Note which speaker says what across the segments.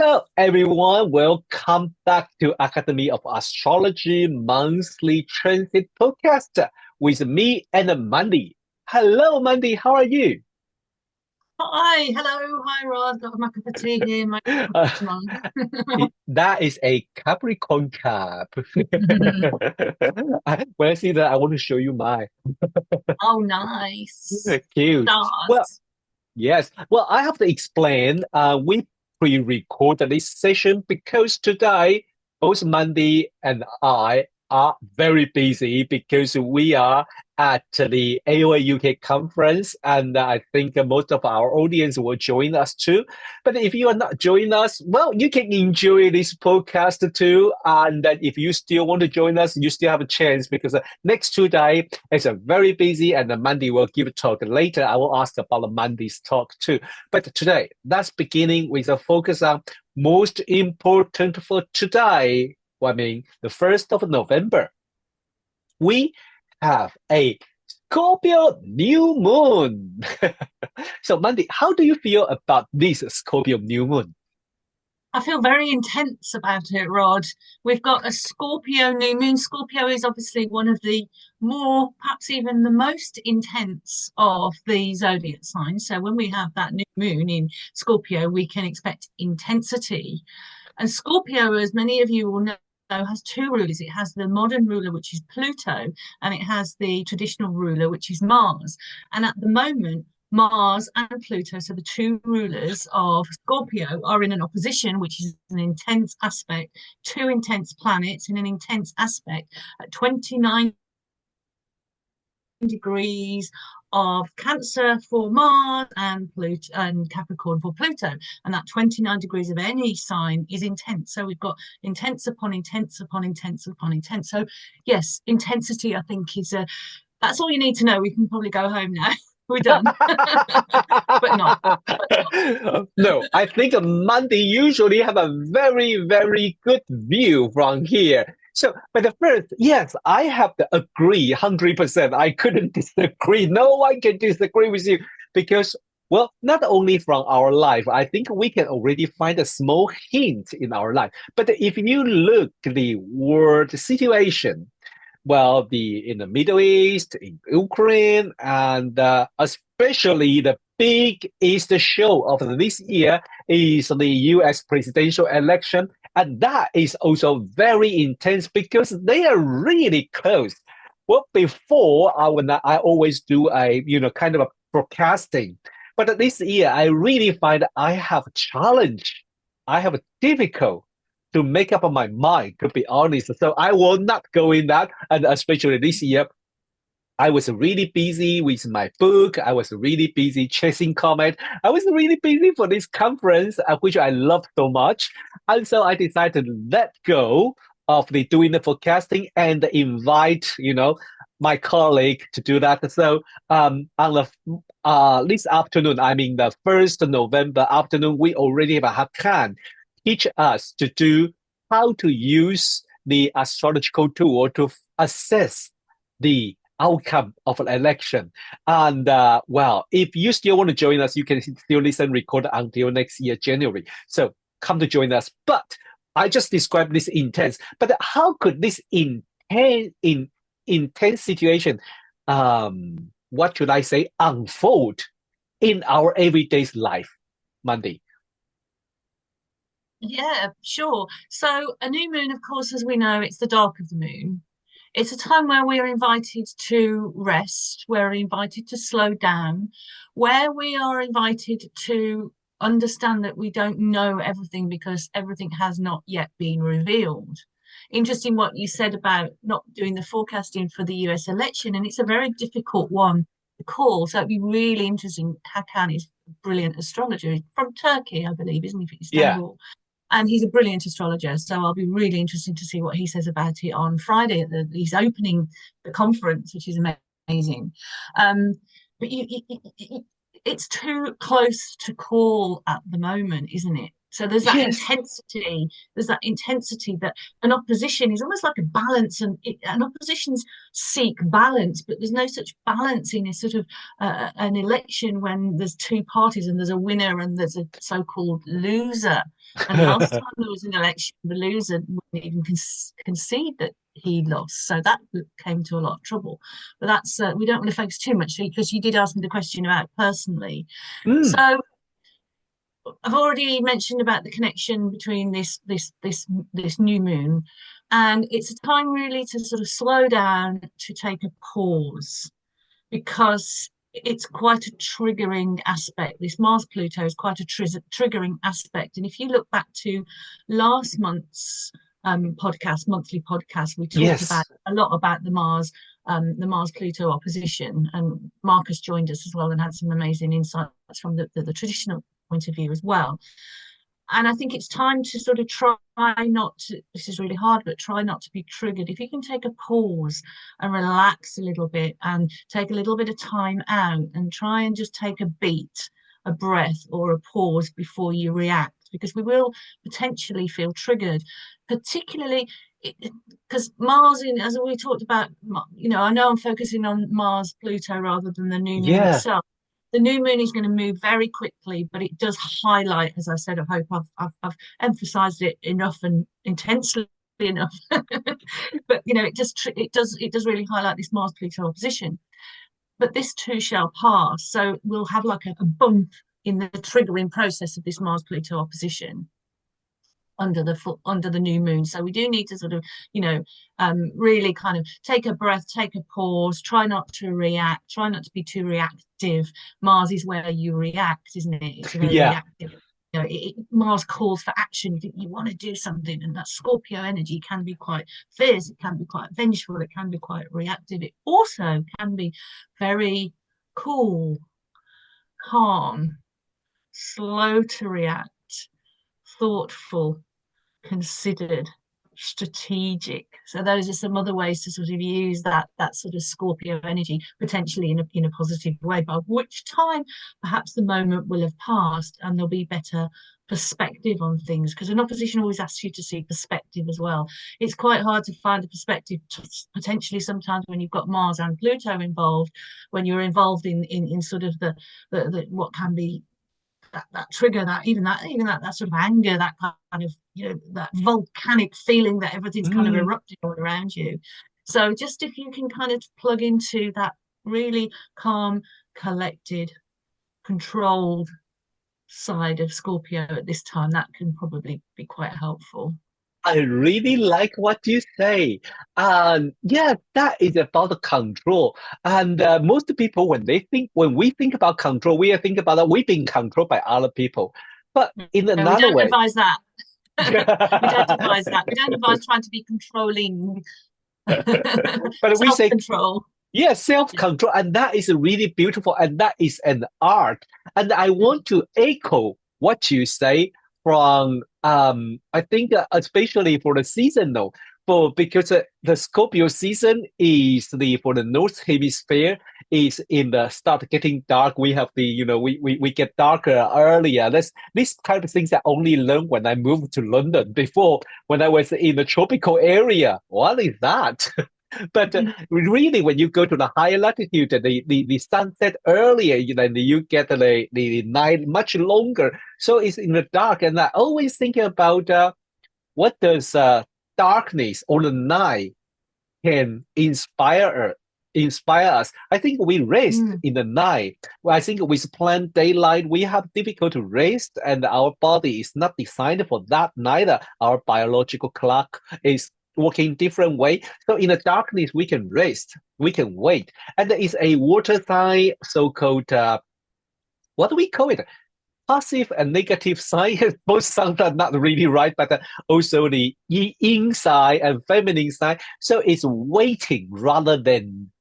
Speaker 1: Hello, everyone. Welcome back to Academy of Astrology monthly transit podcast with me and Mandy. Hello, Mandy. How are you?
Speaker 2: Hi, hello, hi Rod. Got my cup of tea here, my
Speaker 1: Uh,
Speaker 2: mine.
Speaker 1: that is a Capricorn cap. When I see that, I want to show you mine.
Speaker 2: Oh, nice.
Speaker 1: Cute. Well,
Speaker 2: Stars.
Speaker 1: yes. Well, I have to explain. We pre-recorded this session because today, both Mandy and I are very busy because we are at the AOAUK conference, and I think most of our audience will join us too. But if you are not joining us, well, you can enjoy this podcast too. And then if you still want to join us, you still have a chance because next 2 days is a very busy, and Mandy will give a talk later. I will ask about Mandy's talk too. But today, that's beginning with a focus on most important for today. Well, I mean, the 1st of November, we have a Scorpio New Moon. So, Mandy, how do you feel about this Scorpio New Moon?
Speaker 2: I feel very intense about it, Rod. We've got a Scorpio new moon. Scorpio is obviously one of the more, perhaps even the most intense of the zodiac signs. So when we have that new moon in Scorpio, we can expect intensity. And Scorpio, as many of you will know, has two rulers. It has the modern ruler, which is Pluto, and it has the traditional ruler, which is Mars. And at the moment, Mars and Pluto, so the two rulers of Scorpio, are in an opposition, which is an intense aspect, two intense planets in an intense aspect at 29 degrees of Cancer for Mars and Pluto and Capricorn for Pluto. And that 29 degrees of any sign is intense. So we've got intense upon intense upon intense upon intense. So yes, intensity, I think, is a that's all you need to know. We can probably go home now. We're done. But not. But not.
Speaker 1: No, I think Monday usually have a very, very good view from here. So, but the first, yes, I have to agree 100%. I couldn't disagree. No one can disagree with you because, well, not only from our life, I think we can already find a small hint in our life. But if you look the world situation, well, the in the Middle East, in Ukraine, and especially the biggest show of this year is the U.S. presidential election, and that is also very intense because they are really close. Well, before I always do a kind of a forecasting, but this year I really find I have a challenge. I have a difficult to make up my mind, to be honest. So I will not go in that. And especially this year, I was really busy with my book. I was really busy chasing comment. I was really busy for this conference, which I love so much. And so I decided to let go of the doing the forecasting and invite, my colleague to do that. So on the this afternoon, I mean the 1st of November afternoon, we already have a Hakan teach us to do how to use the astrological tool to assess the outcome of an election. And well, if you still want to join us, you can still listen record until next year, January. So come to join us. But I just described this intense. But how could this intense situation, what should I say, unfold in our everyday life, Monday?
Speaker 2: Yeah, sure. So a new moon, of course, as we know, it's the dark of the moon. It's a time where we are invited to rest, we're invited to slow down, where we are invited to understand that we don't know everything because everything has not yet been revealed. Interesting what you said about not doing the forecasting for the US election, and it's a very difficult one to call. So it'd be really interesting. Hakan is a brilliant astrologer from Turkey, I believe, isn't he,
Speaker 1: Yeah.
Speaker 2: Istanbul? And he's a brilliant astrologer. So I'll be really interested to see what he says about it on Friday. He's opening the conference, which is amazing. Um, but it's too close to call at the moment, isn't it? So there's that
Speaker 1: Yes.
Speaker 2: intensity. There's that intensity that an opposition is almost like a balance, and oppositions seek balance, but there's no such balance in a sort of an election when there's two parties and there's a winner and there's a so-called loser. And last time there was an election, the loser wouldn't even concede that he lost, so that came to a lot of trouble. But that's we don't want to focus too much because you did ask me the question about personally.
Speaker 1: Mm,
Speaker 2: So I've already mentioned about the connection between this new moon, and it's a time really to sort of slow down, to take a pause, because it's quite a triggering aspect. This Mars Pluto is quite a triggering aspect, and if you look back to last month's podcast, monthly podcast, we talked about
Speaker 1: yes.
Speaker 2: a lot about the Mars Pluto opposition, and Marcus joined us as well and had some amazing insights from the traditional point of view as well. And I think it's time to sort of try not to, this is really hard, but try not to be triggered. If you can take a pause and relax a little bit and take a little bit of time out and try and just take a beat, a breath, or a pause before you react, because we will potentially feel triggered, particularly because Mars, as we talked about, I know I'm focusing on Mars Pluto rather than the new moon
Speaker 1: Yeah.
Speaker 2: itself. The new moon is going to move very quickly, but it does highlight, as I said, I hope I've emphasized it enough and intensely enough. But it does really highlight this Mars Pluto opposition. But this too shall pass. So we'll have like a bump in the triggering process of this Mars Pluto opposition under the new moon. So we do need to sort of, really kind of take a breath, take a pause, try not to react, try not to be too reactive. Mars is where you react, isn't it? It's a very
Speaker 1: Yeah.
Speaker 2: reactive. Mars calls for action. You want to do something, and that Scorpio energy can be quite fierce. It can be quite vengeful. It can be quite reactive. It also can be very cool, calm, slow to react, thoughtful, considered, strategic. So those are some other ways to sort of use that sort of Scorpio energy potentially in a positive way, by which time perhaps the moment will have passed and there'll be better perspective on things, because an opposition always asks you to see perspective as well. It's quite hard to find a perspective potentially sometimes when you've got Mars and Pluto involved, when you're involved in sort of the what can be that trigger, that sort of anger, that kind of that volcanic feeling that everything's kind of
Speaker 1: Mm.
Speaker 2: erupting all around you. So just if you can kind of plug into that really calm, collected, controlled side of Scorpio at this time, that can probably be quite helpful.
Speaker 1: I really like what you say. And yeah, that is about the control. And most people, when we think about control, we think about that we've been controlled by other people. But in
Speaker 2: No, we
Speaker 1: another
Speaker 2: don't
Speaker 1: way,
Speaker 2: advise that. We don't advise that. We don't advise trying to be controlling.
Speaker 1: but we say,
Speaker 2: Self-control.
Speaker 1: yeah, self-control, and that is really beautiful, and that is an art. And I want to echo what you say from I think especially for the seasonal, for because the Scorpio season is the for the North Hemisphere is in the start getting dark. We have the we get darker earlier. This kind of things I only learned when I moved to London. Before, when I was in the tropical area, what is that? But really, when you go to the higher latitude, the sunset earlier, you get the night much longer. So it's in the dark. And I always thinking about what does darkness or the night can inspire us. I think we rest
Speaker 2: Mm.
Speaker 1: in the night. Well, I think with planned daylight, we have difficult to rest, and our body is not designed for that neither. Our biological clock is working different way. So in the darkness, we can rest, we can wait. And there is a water sign, so-called what do we call it? Positive and negative sign. Both sounds are not really right, but also the yin side and feminine side. So it's waiting rather than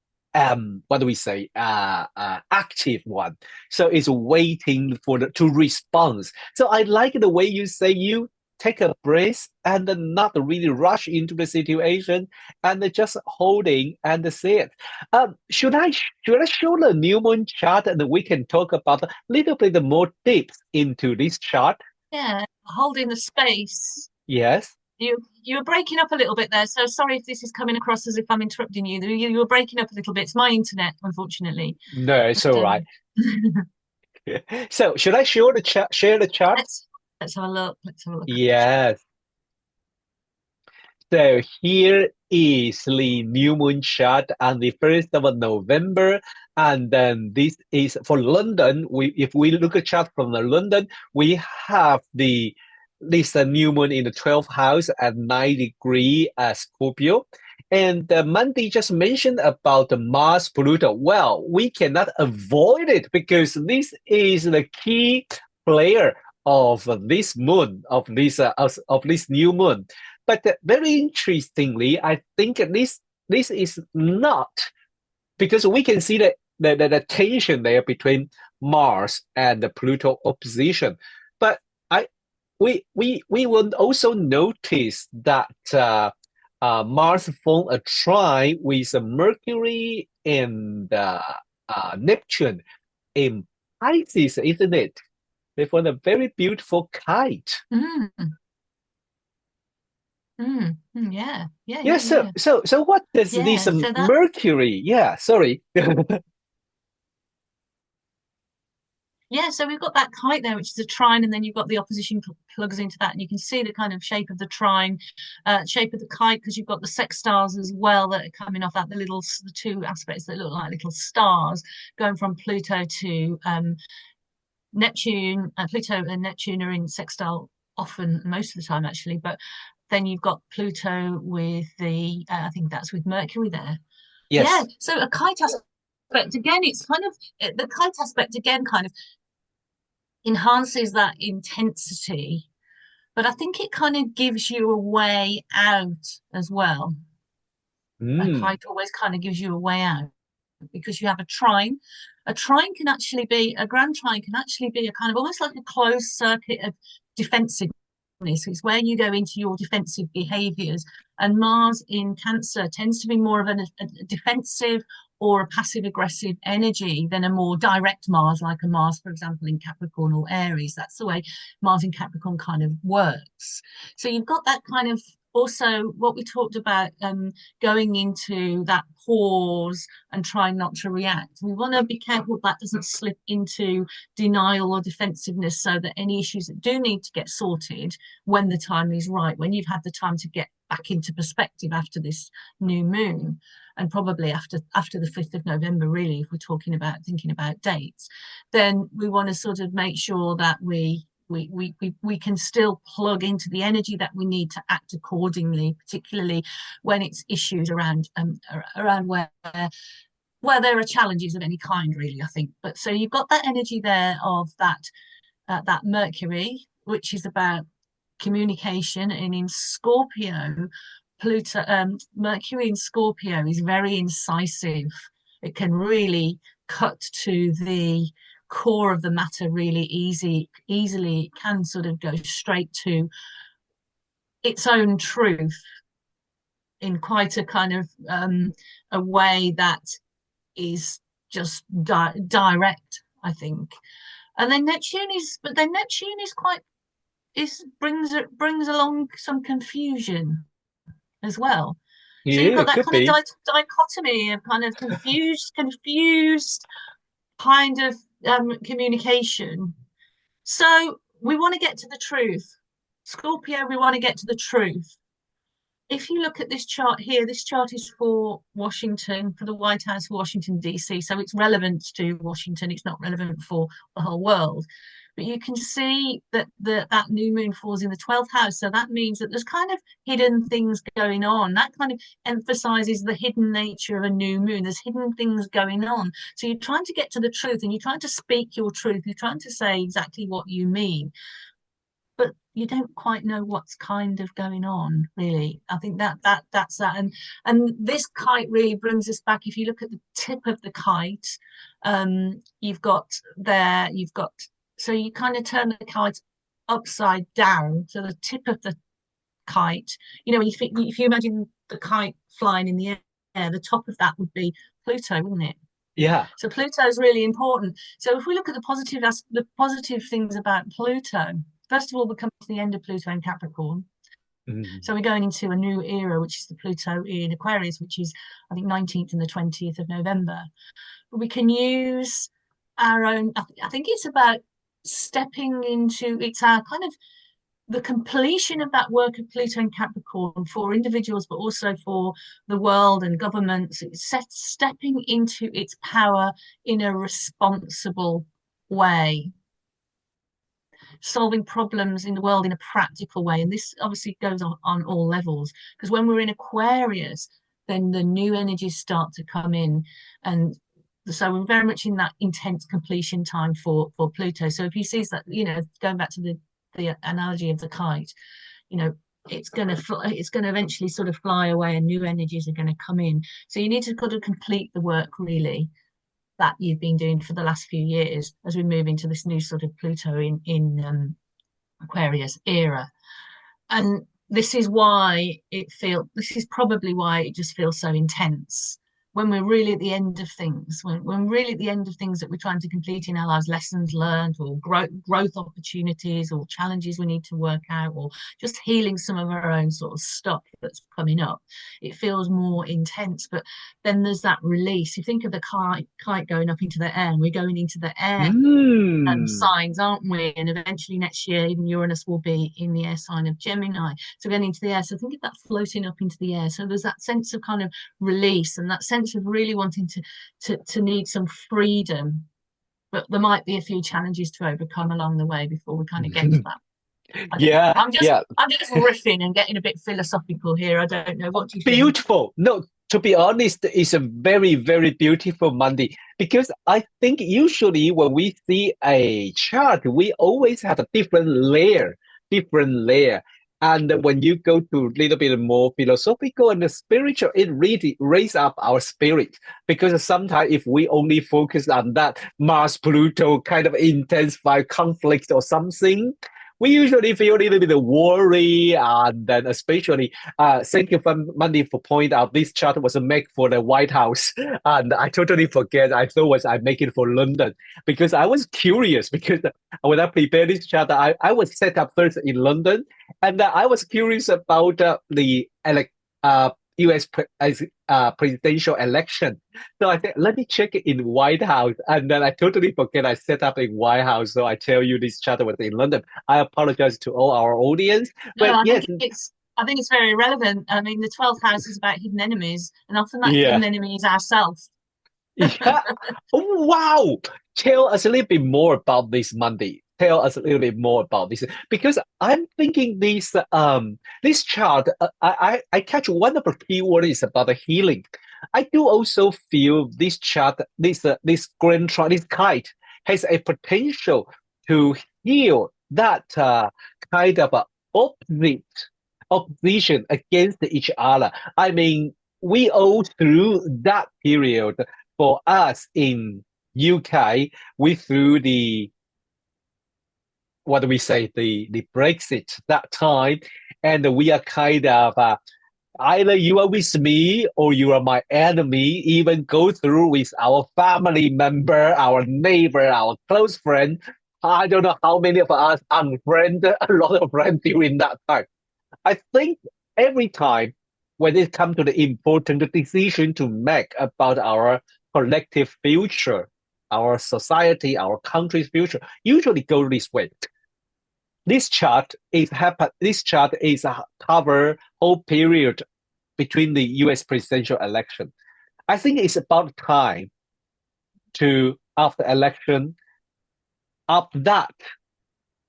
Speaker 1: what do we say? Active one. So it's waiting for the to respond. So I like the way you say you take a breath and not really rush into the situation and just holding and see it. Should I show the new moon chart and we can talk about a little bit more depth into this chart?
Speaker 2: Yeah, holding the space.
Speaker 1: Yes.
Speaker 2: You were breaking up a little bit there, so sorry if this is coming across as if I'm interrupting you. You were breaking up a little bit. It's my internet, unfortunately.
Speaker 1: No, it's
Speaker 2: But
Speaker 1: all right. So should I show the chat, share the chart?
Speaker 2: let's let's have a look. Let's have a look at the chart.
Speaker 1: Yes. So here is the new moon chart on the 1st of November. And then this is for London. If we look at chart from the London, we have this new moon in the 12th house at 9 degree Scorpio. And Mandy just mentioned about the Mars Pluto. Well, we cannot avoid it because this is the key player of this moon, of this new moon. But very interestingly, I think this is not because we can see the tension there between Mars and the Pluto opposition. But I we will also notice that Mars formed a trine with Mercury and Neptune in Pisces, isn't it? They formed a very beautiful kite.
Speaker 2: Mm, yeah, yeah,
Speaker 1: Yeah,
Speaker 2: yeah, yeah.
Speaker 1: so what does this
Speaker 2: Yeah, so that
Speaker 1: Mercury? Yeah, sorry.
Speaker 2: yeah, so we've got that kite there, which is a trine, and then you've got the opposition plugs into that, and you can see the kind of shape of the trine, shape of the kite, because you've got the sextiles as well that are coming off that, the two aspects that look like little stars going from Pluto to Neptune. Pluto and Neptune are in sextile often, most of the time actually, but then you've got Pluto with the, I think that's with Mercury there. Yeah,
Speaker 1: Yes.
Speaker 2: so a kite aspect again, it's kind of the kite aspect again kind of enhances that intensity, but I think it kind of gives you a way out as well. A
Speaker 1: Mm.
Speaker 2: kite always kind of gives you a way out because you have a trine. A trine can actually be a grand trine can actually be a kind of almost like a closed circuit of defensiveness. It's where you go into your defensive behaviors. And Mars in Cancer tends to be more of a defensive or a passive aggressive energy than a more direct Mars, like a Mars, for example, in Capricorn or Aries. That's the way Mars in Capricorn kind of works. So you've got that kind of also what we talked about, going into that pause and trying not to react. We want to be careful that doesn't slip into denial or defensiveness, so that any issues that do need to get sorted when the time is right, when you've had the time to get back into perspective after this new moon, and probably after the 5th of November, really, if we're talking about thinking about dates, then we want to sort of make sure that we can still plug into the energy that we need to act accordingly, particularly when it's issues around where there are challenges of any kind, really, I think. But so you've got that energy there of that Mercury, which is about communication, and in Scorpio, Pluto, Mercury in Scorpio is very incisive. It can really cut to the core of the matter really easily. It can sort of go straight to its own truth in quite a kind of a way that is just direct, I think. And then Neptune is quite is brings along some confusion as well. So you've
Speaker 1: Yeah,
Speaker 2: got
Speaker 1: it
Speaker 2: that
Speaker 1: could
Speaker 2: kind of
Speaker 1: be.
Speaker 2: dichotomy of kind of confused kind of communication. So we want to get to the truth. Scorpio, we want to get to the truth. If you look at this chart here, this chart is for Washington, for the White House, Washington, D.C. So it's relevant to Washington. It's not relevant for the whole world. But you can see that that new moon falls in the 12th house. So that means that there's kind of hidden things going on. That kind of emphasizes the hidden nature of a new moon. There's hidden things going on. So you're trying to get to the truth and you're trying to speak your truth. You're trying to say exactly what you mean, but you don't quite know what's kind of going on, really. I think that's that. And this kite really brings us back. If you look at the tip of the kite, you've got so you kind of turn the kite upside down. So the tip of the kite, if you imagine the kite flying in the air, the top of that would be Pluto, wouldn't it?
Speaker 1: Yeah.
Speaker 2: So Pluto is really important. So if we look at the positive things about Pluto, first of all, we're coming to the end of Pluto in Capricorn. So we're going into a new era, which is the Pluto in Aquarius, which is, I think, 19th and the 20th of November. But we can use our own, I think it's about stepping into, it's our kind of the completion of that work of Pluto and Capricorn for individuals, but also for the world and governments. It's stepping into its power in a responsible way, solving problems in the world in a practical way. And this obviously goes on all levels, because when we're in Aquarius, then the new energies start to come in. And so we're very much in that intense completion time for Pluto. So if he sees that, going back to the analogy of the kite, it's going to eventually sort of fly away and new energies are going to come in. So you need to kind of complete the work really that you've been doing for the last few years as we move into this new sort of Pluto in Aquarius era. And this is probably why it just feels so intense when we're really at the end of things, when really at the end of things that we're trying to complete in our lives, lessons learned or growth opportunities or challenges we need to work out, or just healing some of our own sort of stuff that's coming up. It feels more intense, but then there's that release. You think of the kite going up into the air, and we're going into the air signs, aren't we? And eventually next year, even Uranus will be in the air sign of Gemini. So going into the air. So think of that floating up into the air. So there's that sense of kind of release and that sense of really wanting to need some freedom. But there might be a few challenges to overcome along the way before we kind of get to that. I'm just riffing and getting a bit philosophical here. I don't know. What do you think?
Speaker 1: Beautiful. No, to be honest, it's a very, very beautiful Monday, because I think usually when we see a chart, we always have a different layer. And when you go to a little bit more philosophical and spiritual, it really raises up our spirit. Because sometimes if we only focus on that Mars Pluto kind of intensify conflict or something, we usually feel a little bit of worry, and then especially, thank you, Mandi, for pointing out this chart was made for the White House, and I totally forget. I thought I make it for London, because I was curious, because when I prepared this chart, I was set up first in London, and I was curious about the U.S. presidential election. So I said, let me check it in White House. And then I totally forget I set up in White House. So I tell you this chart was in London. I apologize to all our audience.
Speaker 2: But I think it's very relevant. I mean, the 12th house is about hidden enemies, and often that hidden enemy is ourselves.
Speaker 1: Yeah. Oh, wow. Tell us a little bit more about this Monday. Tell us a little bit more about this, because I'm thinking this chart. I catch one of the key words is about the healing. I do also feel this chart, this grand chart, this kite has a potential to heal that kind of opposition against each other. I mean, we all through that period for us in UK, we through the what do we say, the Brexit that time, and we are kind of either you are with me or you are my enemy, even go through with our family member, our neighbor, our close friend. I don't know how many of us unfriended a lot of friends during that time. I think every time when it comes to the important decision to make about our collective future, our society, our country's future, usually go this way. This chart is cover whole period between the U.S. presidential election. I think it's about time to, after election, after that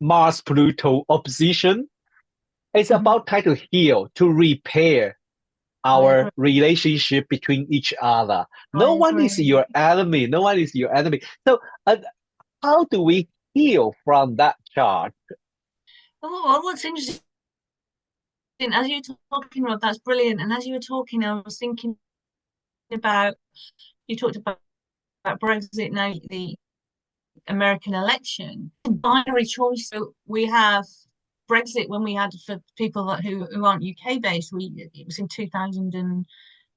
Speaker 1: Mars Pluto opposition, it's about time to heal, to repair our relationship between each other. No one is your enemy. No one is your enemy. So how do we heal from that chart?
Speaker 2: Well, what's interesting, as you were talking, Rod, that's brilliant. And as you were talking, I was thinking about, you talked about Brexit now, the American election, binary choice. So we have Brexit when we had, for people who aren't UK based, it was in 2000 and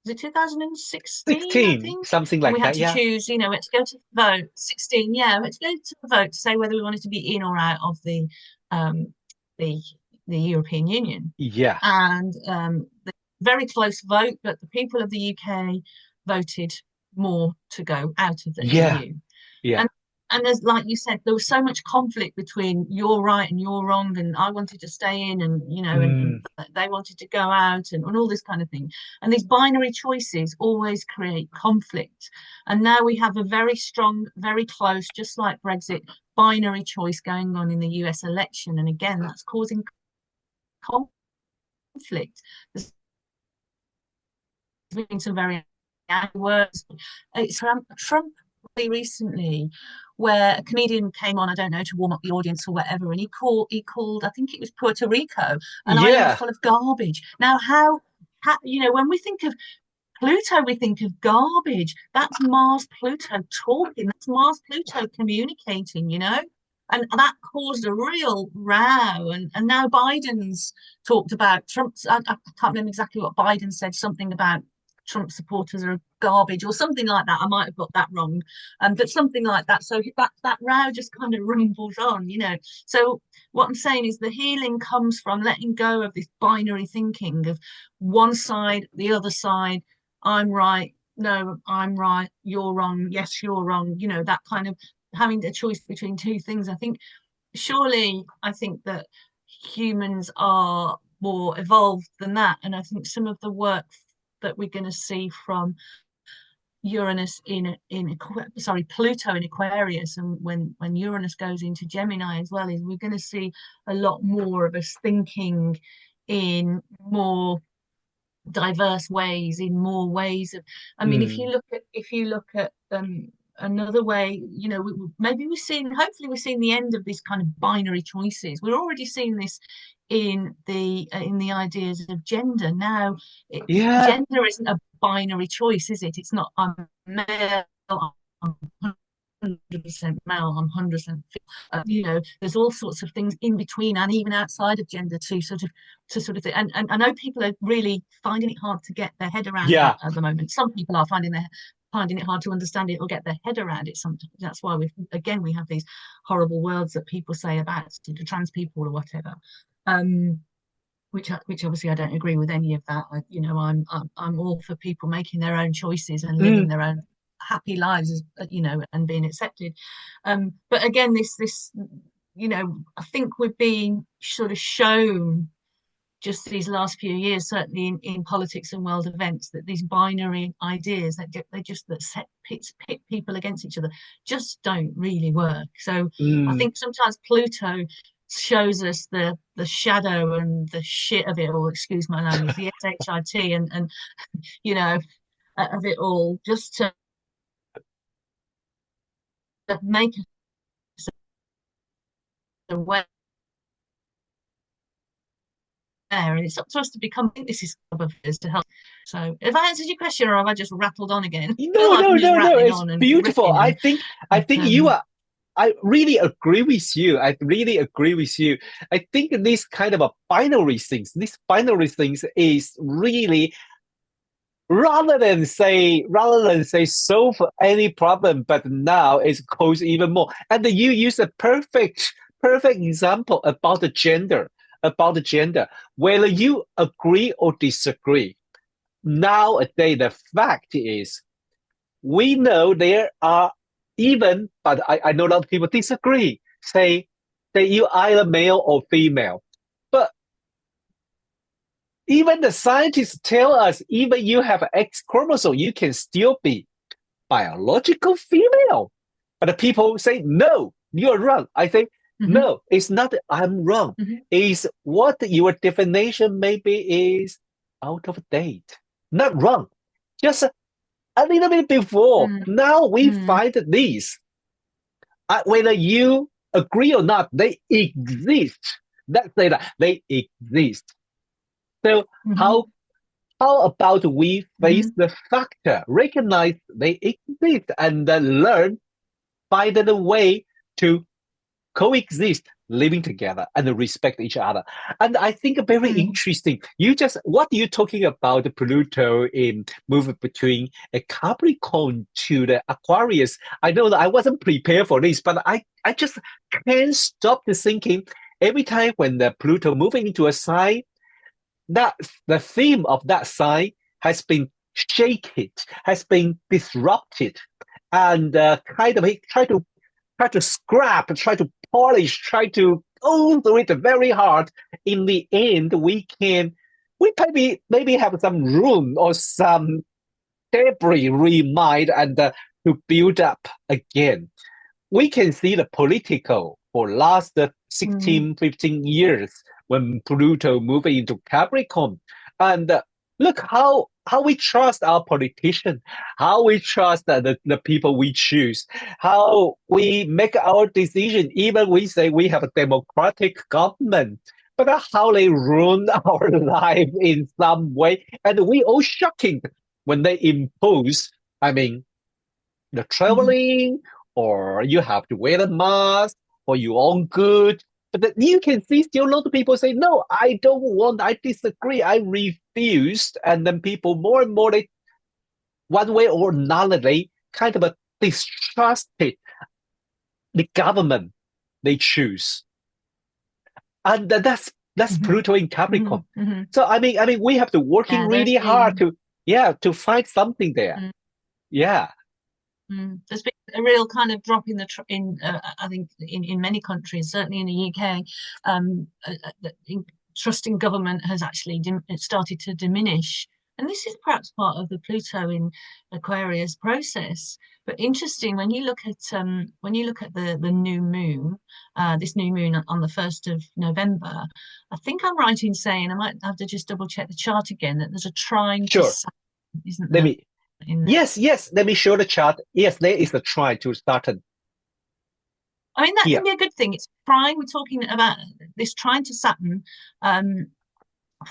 Speaker 2: was it 2016, I
Speaker 1: 16,
Speaker 2: think?
Speaker 1: something
Speaker 2: And we
Speaker 1: like
Speaker 2: had
Speaker 1: that.
Speaker 2: to
Speaker 1: Yeah.
Speaker 2: choose, we had to go to the vote, 16, yeah, we had to go to the vote to say whether we wanted to be in or out of um, the, the European Union.
Speaker 1: Yeah.
Speaker 2: And the very close vote, but the people of the UK voted more to go out of the
Speaker 1: Yeah.
Speaker 2: EU.
Speaker 1: Yeah.
Speaker 2: And and there's, like you said, there was so much conflict between you're right and you're wrong, and I wanted to stay in, and and
Speaker 1: Mm,
Speaker 2: they wanted to go out, and all this kind of thing. And these binary choices always create conflict. And now we have a very strong, very close, just like Brexit, binary choice going on in the US election. And again, that's causing conflict. There's been some very angry words. It's Trump really recently, where a comedian came on, I don't know, to warm up the audience or whatever, and he called, I think it was Puerto Rico, an island
Speaker 1: yeah.
Speaker 2: full of garbage. Now, how when we think of Pluto, we think of garbage. That's Mars Pluto talking. That's Mars Pluto communicating. And that caused a real row. And now Biden's talked about Trump's. I can't remember exactly what Biden said, something about Trump supporters are garbage or something like that. I might have got that wrong. But something like that. So that row just kind of rumbles on. So what I'm saying is the healing comes from letting go of this binary thinking of one side, the other side. I'm right, no, I'm right, you're wrong, yes, you're wrong, that kind of having a choice between two things. I think that humans are more evolved than that. And I think some of the work that we're going to see from Uranus Pluto in Aquarius, and when Uranus goes into Gemini as well, is we're going to see a lot more of us thinking in more diverse ways, in more ways of. I mean, if you
Speaker 1: Mm,
Speaker 2: look at another way, maybe hopefully we've seen the end of this kind of binary choices. We're already seeing this in the ideas of gender now.
Speaker 1: yeah.
Speaker 2: Gender isn't a binary choice, is it? It's not I'm male, I'm 100% male, I'm 100%. There's all sorts of things in between and even outside of gender to sort of and I know people are really finding it hard to get their head around
Speaker 1: Yeah.
Speaker 2: that at the moment. Some people are finding it hard to understand it or get their head around it sometimes. That's why we have these horrible words that people say about trans people or whatever. Which obviously I don't agree with any of that. I'm all for people making their own choices and living
Speaker 1: Mm,
Speaker 2: their own happy lives, and being accepted. But again, I think we're being sort of shown just these last few years, certainly in politics and world events, that these binary ideas that pit people against each other just don't really work. So I
Speaker 1: mm.
Speaker 2: think sometimes Pluto shows us the shadow and the shit of it all, excuse my language, the shit and you know of it all, just to make us aware. And it's up to us to become. I think this is to help. So, if I answered your question, or have I just rattled on again? I feel
Speaker 1: No,
Speaker 2: like
Speaker 1: no,
Speaker 2: I'm just
Speaker 1: no, no.
Speaker 2: rattling
Speaker 1: It's
Speaker 2: on and
Speaker 1: beautiful.
Speaker 2: riffing,
Speaker 1: I
Speaker 2: but
Speaker 1: think you are. I really agree with you. I really agree with you. I think this kind of a binary things is really rather than say solve any problem, but now it's caused even more. And you use a perfect example about the gender, whether you agree or disagree. Nowadays, the fact is, we know there are but I know a lot of people disagree. Say you either male or female. But even the scientists tell us, even you have X chromosome, you can still be biological female. But the people say, no, you're wrong. I say,
Speaker 2: mhm,
Speaker 1: no, it's not that I'm wrong.
Speaker 2: mhm,
Speaker 1: It's what your definition maybe is out of date. Not wrong. Just a little bit before.
Speaker 2: mm,
Speaker 1: Now we
Speaker 2: mm,
Speaker 1: find these. Whether you agree or not, they exist. Let's say that they exist. So
Speaker 2: mhm,
Speaker 1: how about we face
Speaker 2: mhm,
Speaker 1: the factor, recognize they exist, and then learn, find a way to coexist living together and respect each other. And I think very
Speaker 2: Mm.
Speaker 1: interesting. What are you talking about Pluto in moving between a Capricorn to the Aquarius? I know that I wasn't prepared for this, but I just can't stop the thinking every time when the Pluto moving into a sign, that the theme of that sign has been shaken, has been disrupted, and kind of try to scrap, try to polish, try to go through it very hard. In the end, we maybe have some room or some debris remind and to build up again. We can see the political for last
Speaker 2: Mm.
Speaker 1: 16, 15 years when Pluto moved into Capricorn. And look how we trust our politicians, how we trust the people we choose, how we make our decision, even we say we have a democratic government, but how they ruin our life in some way. And we all shocking when they impose, I mean, the
Speaker 2: Mm.
Speaker 1: traveling, or you have to wear a mask for your own good. But then you can see still a lot of people say, no, I don't want, I disagree, I refused. And then people more and more, they, one way or another, they kind of distrusted the government they choose. And that's
Speaker 2: Mhm.
Speaker 1: Pluto in Capricorn.
Speaker 2: Mhm. Mhm.
Speaker 1: So I mean, we have to working
Speaker 2: Yeah, there's
Speaker 1: really hard
Speaker 2: been
Speaker 1: to, yeah, to find something there.
Speaker 2: mm,
Speaker 1: Yeah,
Speaker 2: there's been a real kind of drop in I think in many countries, certainly in the UK, trust in government has actually it started to diminish. And this is perhaps part of the Pluto in Aquarius process. But interesting when you look at the new moon, this new moon on the 1st of November. I think I'm right in saying I might have to just double check the chart again that there's a trine to
Speaker 1: sure.
Speaker 2: Saturn, isn't
Speaker 1: Let
Speaker 2: there,
Speaker 1: me
Speaker 2: in there?
Speaker 1: Yes, yes. Let me show the chart. Yes, there is a try to start
Speaker 2: I mean, that can
Speaker 1: here.
Speaker 2: be a good thing. It's trine. We're talking about this trine to Saturn, um,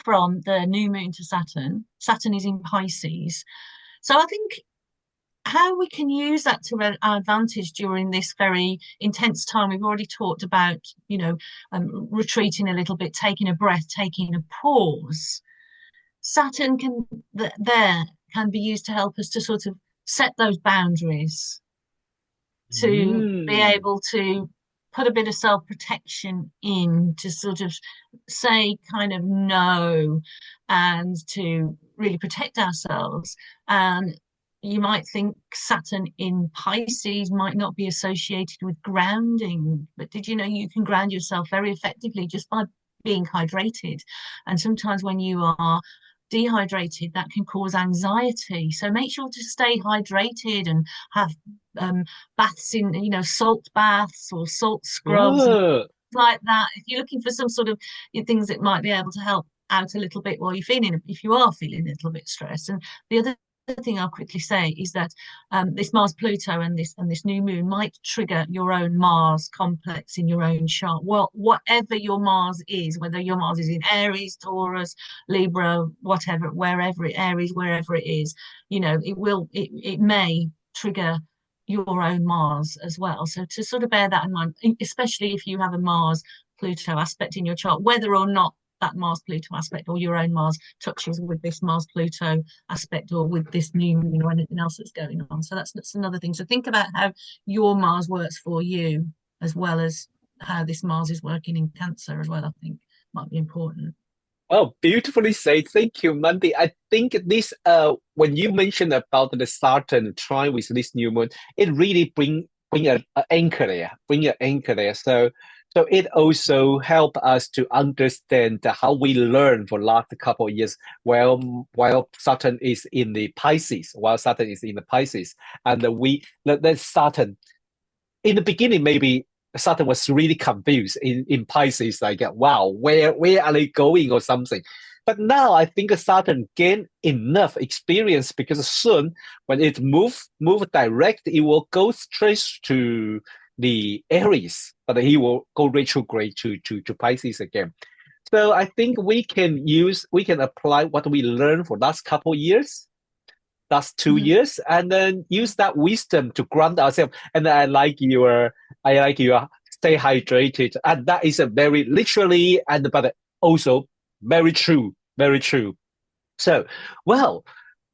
Speaker 2: from the new moon to Saturn. Saturn is in Pisces. So I think how we can use that to our advantage during this very intense time. We've already talked about, retreating a little bit, taking a breath, taking a pause. Saturn there can be used to help us to sort of set those boundaries, to be
Speaker 1: Mm.
Speaker 2: able to put a bit of self-protection in, to sort of say kind of no, and to really protect ourselves. And you might think Saturn in Pisces might not be associated with grounding, but did you know you can ground yourself very effectively just by being hydrated? And sometimes when you are dehydrated, that can cause anxiety. So make sure to stay hydrated and have um, baths in, salt baths or salt scrubs and
Speaker 1: Oh,
Speaker 2: like that. If you're looking for some sort of things that might be able to help out a little bit while if you are feeling a little bit stressed. And the other thing I'll quickly say is that this Mars Pluto and this new moon might trigger your own Mars complex in your own chart. Well, whatever your Mars is, whether your Mars is in Aries, Taurus, Libra, whatever, wherever it is, it may trigger your own Mars as well. So to sort of bear that in mind, especially if you have a Mars Pluto aspect in your chart, whether or not that Mars Pluto aspect or your own Mars touches with this Mars Pluto aspect or with this new moon or anything else that's going on. So that's another thing. So think about how your Mars works for you, as well as how this Mars is working in Cancer as well. I think might be important.
Speaker 1: oh, beautifully said. Thank you, Mandy. I think this when you mentioned about the Saturn try with this new moon, it really bring a anchor there, bring an anchor there. So it also help us to understand how we learn for last couple of years while Saturn is in the Pisces, and the Saturn in the beginning, maybe Saturn was really confused in Pisces, like, wow, where are they going or something. But now I think Saturn gained enough experience because soon when it move direct, it will go straight to the Aries, but he will go retrograde to Pisces again. So I think we can apply what we learned for last couple years last two
Speaker 2: Mhm.
Speaker 1: years and then use that wisdom to ground ourselves. And I like your stay hydrated. And that is a very literally and but also very true, very true. So, well,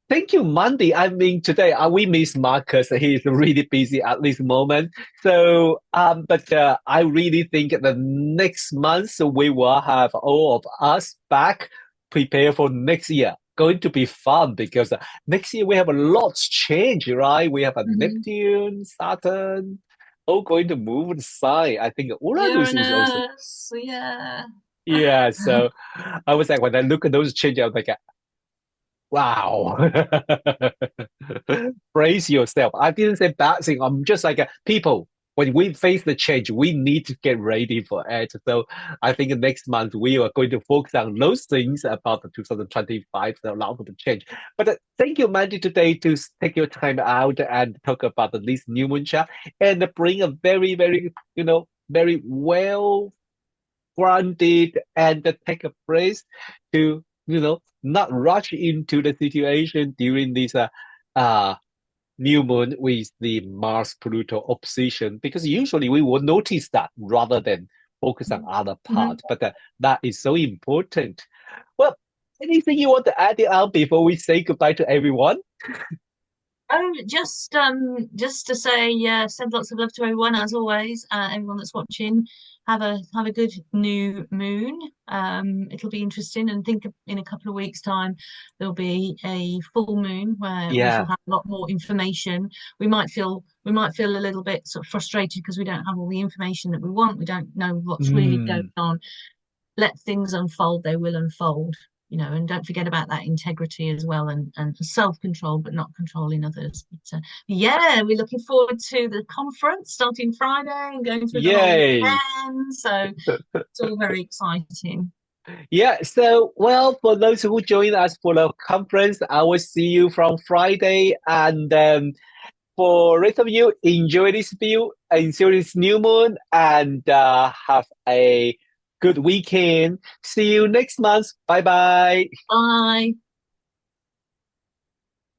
Speaker 1: thank you, Monday. I mean, today we miss Marcus. He is really busy at this moment. So, but I really think the next month we will have all of us back, prepare for next year. Going to be fun because next year we have a lot change, right? We have a
Speaker 2: Mhm.
Speaker 1: Neptune, Saturn, all going to move the sign. I think Uranus is also.
Speaker 2: Uranus, yeah.
Speaker 1: Yeah, so I was like, when I look at those changes, I was like, wow. Brace yourself. I didn't say bad thing. I'm just like people, when we face the change, we need to get ready for it. So I think next month we are going to focus on those things about the 2025, the lot of the change. But thank you, Mandy, today to take your time out and talk about this new moon chart and bring a very, very, very well grounded and take a breath to not rush into the situation during this uh new moon with the Mars Pluto opposition, because usually we will notice that rather than focus on other
Speaker 2: Mhm.
Speaker 1: parts, but that is so important. Well, anything you want to add on before we say goodbye to everyone?
Speaker 2: Oh, just to say, send lots of love to everyone as always. Everyone that's watching, have a good new moon. It'll be interesting, and think in a couple of weeks' time there'll be a full moon where we shall
Speaker 1: Yeah.
Speaker 2: have a lot more information. We might feel a little bit sort of frustrated because we don't have all the information that we want. We don't know what's really going
Speaker 1: Mm,
Speaker 2: on. Let things unfold, they will unfold, and don't forget about that integrity as well, and self-control, but not controlling others. But yeah, we're looking forward to the conference starting Friday and going through the whole
Speaker 1: yay.
Speaker 2: weekend. So it's all very exciting.
Speaker 1: Yeah, so well, for those who join us for the conference, I will see you from Friday. And for rest of you, enjoy this view, enjoy this new moon, and have a good weekend. See you next month. Bye bye.
Speaker 2: Bye.